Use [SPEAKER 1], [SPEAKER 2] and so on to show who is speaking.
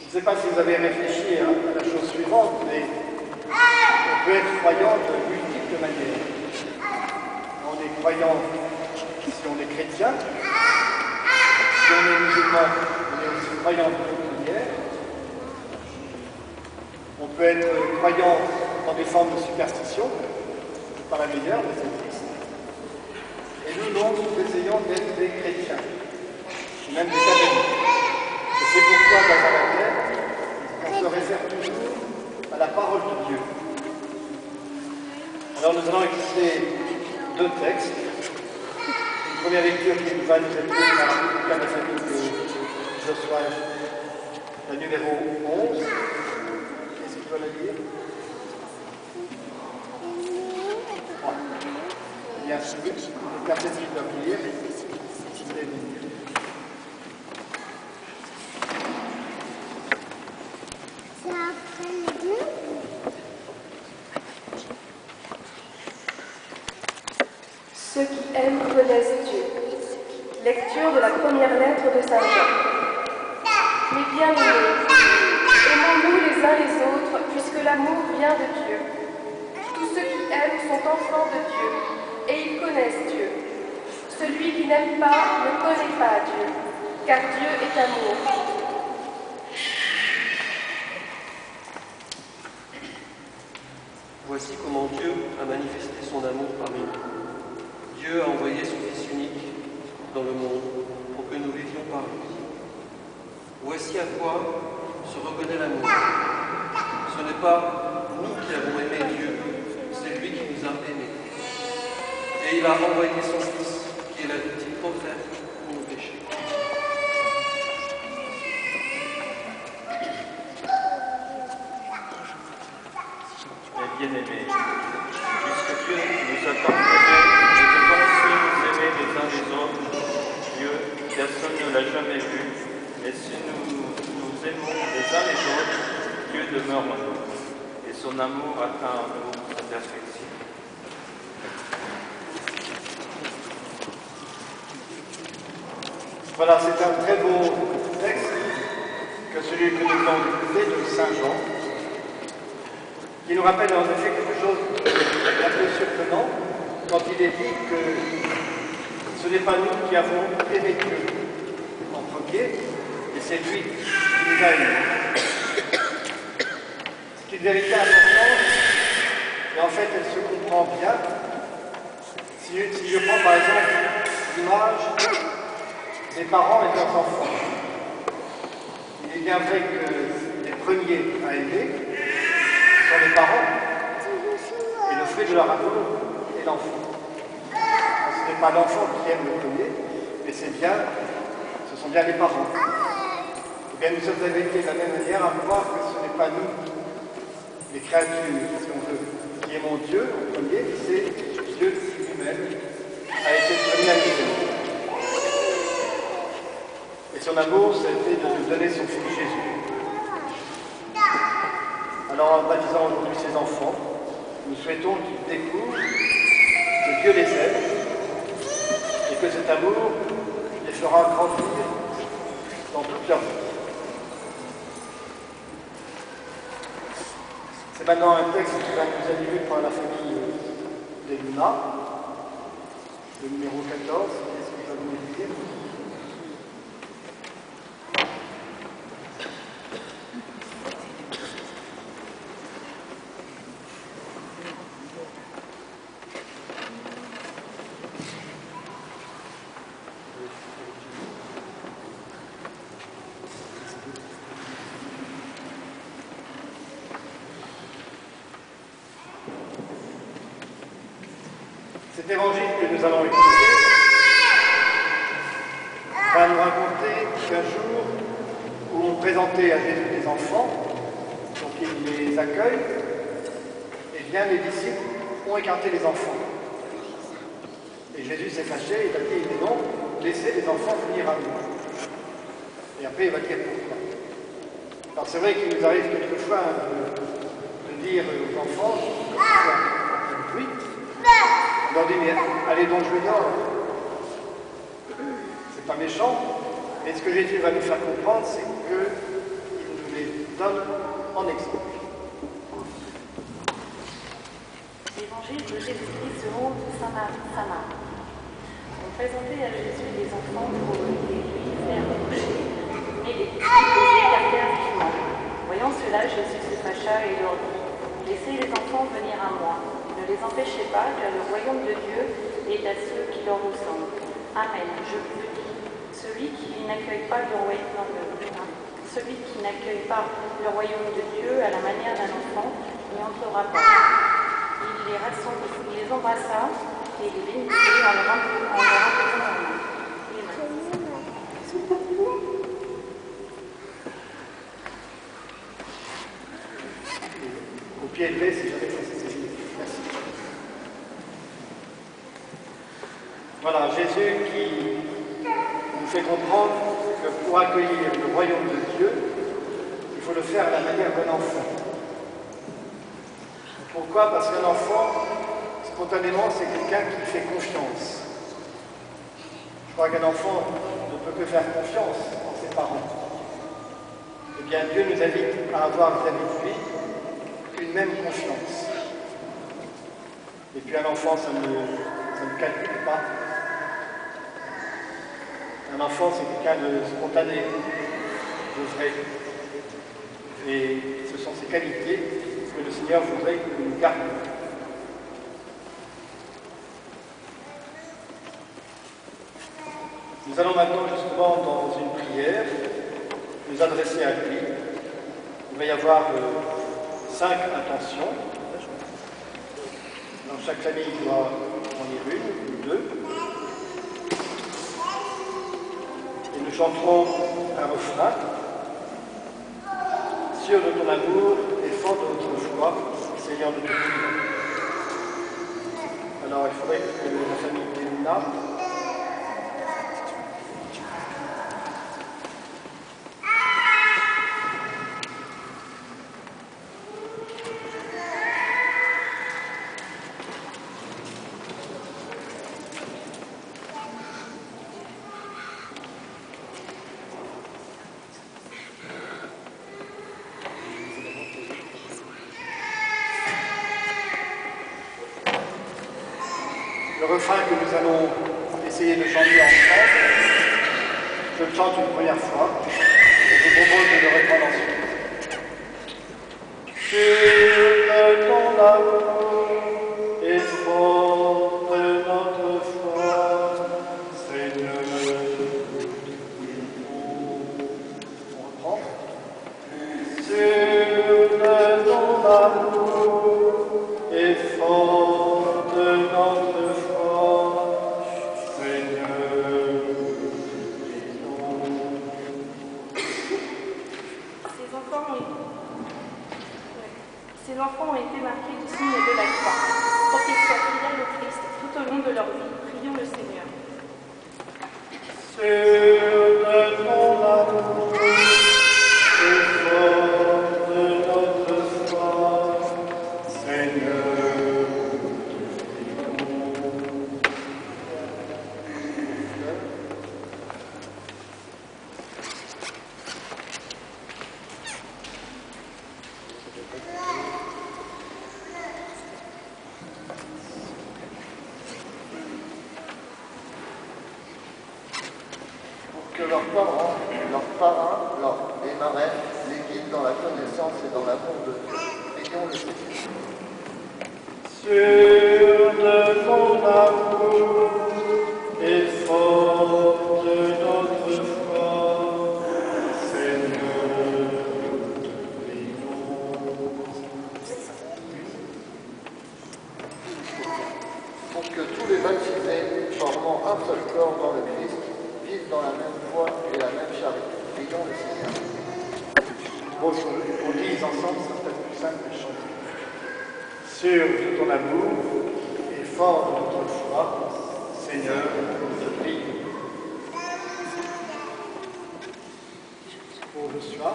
[SPEAKER 1] Je ne sais pas si vous avez réfléchi à la chose suivante, mais on peut être croyant de multiples manières. On est croyant si on est chrétien, si on est musulman, on est aussi croyant de toute manière. On peut être croyant dans des formes de superstition, pas la meilleure, mais c'est triste. Et nous, non, nous essayons d'être des chrétiens, même des catholiques. Et c'est pourquoi, dans la terre, on se réfère toujours à la parole de Dieu. Alors nous allons écouter deux textes. Une première lecture qui va nous aider à la famille de Josué, la numéro 11. Est-ce qu'il va la lire? Bien sûr, les cartes qui doivent lire.
[SPEAKER 2] Ceux qui aiment connaissent Dieu. Lecture de la première lettre de Saint Jean. Mes bien-aimés, aimons-nous les uns les autres, puisque l'amour vient de Dieu. Tous ceux qui aiment sont enfants de Dieu, et ils connaissent Dieu. Celui qui n'aime pas ne connaît pas Dieu, car Dieu est amour.
[SPEAKER 3] Voici comment Dieu a manifesté son amour parmi nous. Dieu a envoyé son Fils unique dans le monde pour que nous vivions par lui. Voici à quoi se reconnaît l'amour. Ce n'est pas nous qui avons aimé Dieu, c'est lui qui nous a aimés. Et il a envoyé son Fils, qui est la victime offerte pour nos péchés.
[SPEAKER 4] Mes bien-aimés, puisque Dieu nous a tant aimés, nous devons aussi nous aimer les uns les autres. Dieu, personne ne l'a jamais vu, mais si nous nous aimons les uns les autres, Dieu demeure en nous, et son amour atteint en nous sa perfection.
[SPEAKER 1] Voilà, c'est un très beau texte que celui que nous venons d'écouter de Saint Jean, qui nous rappelle en effet quelque chose d'un peu surprenant quand il est dit que ce n'est pas nous qui avons aimé Dieu en premier, et c'est lui qui nous a aimés. C'est une vérité importante, et en fait elle se comprend bien. Si je prends par exemple l'image des parents et de leurs enfants, il est bien vrai que les premiers à aimer sont les parents, et le fruit de leur amour est l'enfant. Ce n'est pas l'enfant qui aime le premier, mais ce sont bien les parents. Et bien nous sommes invités de la même manière à voir que ce n'est pas nous, les créatures, si on veut, qui aimons Dieu en premier, c'est Dieu lui-même a été le premier à nous aimer. Et son amour, c'était de nous donner son Fils Jésus. Alors, en baptisant aujourd'hui ces enfants, nous souhaitons qu'ils découvrent que Dieu les aime et que cet amour les fera grandir dans toute leur vie. C'est maintenant un texte qui va nous animer par la famille des Luna, le numéro 14. Qu'est-ce que je vais vous dire ? Cet évangile que nous allons écouter va nous raconter qu'un jour où on présentait à Jésus des enfants, donc il les accueille, et bien les disciples ont écarté les enfants. Et Jésus s'est fâché, il a dit non, laissez les enfants venir à nous. Et après il va dire pourquoi. Alors c'est vrai qu'il nous arrive quelquefois de dire aux enfants, oui, on leur dit, mais allez donc jouer dehors. C'est pas méchant, mais ce que Jésus va nous faire comprendre, c'est qu'il nous les donne en exemple.
[SPEAKER 5] L'évangile de Jésus-Christ selon saint Marc. On présentait à Jésus des enfants pour les lui faire coucher, mais les écartèrent vivement. Voyant cela, Jésus se fâcha et leur dit: Laissez les enfants venir à moi. Ne les empêchez pas, car le royaume de Dieu est à ceux qui leur ressemblent. Amen, je vous le dis. Celui qui n'accueille pas le royaume de Dieu à la manière d'un enfant n'y entrera pas. Il les embrassa et les bénissait en leur imposant la main.
[SPEAKER 1] Au pied levé, si jamais ça s'est saisi. Merci. Voilà, Jésus qui nous fait comprendre que pour accueillir le royaume de Dieu, il faut le faire à la manière d'un enfant. Pourquoi? Parce qu'un enfant, spontanément, c'est quelqu'un qui fait confiance. Je crois qu'un enfant ne peut que faire confiance en ses parents. Eh bien, Dieu nous invite à avoir vis-à-vis de lui une même confiance. Et puis un enfant, ça ne calcule pas. Un enfant, c'est quelqu'un de spontané, de vrai. Et ce sont ces qualités que le Seigneur voudrait que nous gardions. Nous allons maintenant justement dans une prière nous adresser à lui. Il va y avoir 5 intentions. Dans chaque famille, il doit en lire une ou 2. Et nous chanterons un refrain. Sûr de ton amour et fort de notre foi, Seigneur de Dieu. Alors il faudrait que la famille Pénina le refrain que nous allons essayer de chanter ensemble. Je le chante une première fois et je vous propose de le reprendre ensuite. Sur ton amour et fort de notre foi, Seigneur. On reprend. Sur ton amour et fort de notre foi, Seigneur.
[SPEAKER 5] Ces enfants ont été marqués du signe de la croix, pour qu'ils soient fidèles au Christ tout au long de leur vie. Prions le Seigneur.
[SPEAKER 1] Sûr de ton amour et fort de notre foi, Seigneur.
[SPEAKER 6] Que leurs parents, leurs parrains, et marraines les guident dans la connaissance et dans l'amour de Dieu. Prions le Seigneur.
[SPEAKER 1] Sûr de ton amour et fort de notre foi, Seigneur,
[SPEAKER 6] Pour que tous les baptisés, formant un seul corps dans le Christ, vivent dans la même foi et la même charité. Prions le Seigneur.
[SPEAKER 1] Bon, on dise ensemble, c'est peut-être plus simple de chanter. Sûr de ton amour et fort de notre foi, Seigneur, je prie. Pour le soir.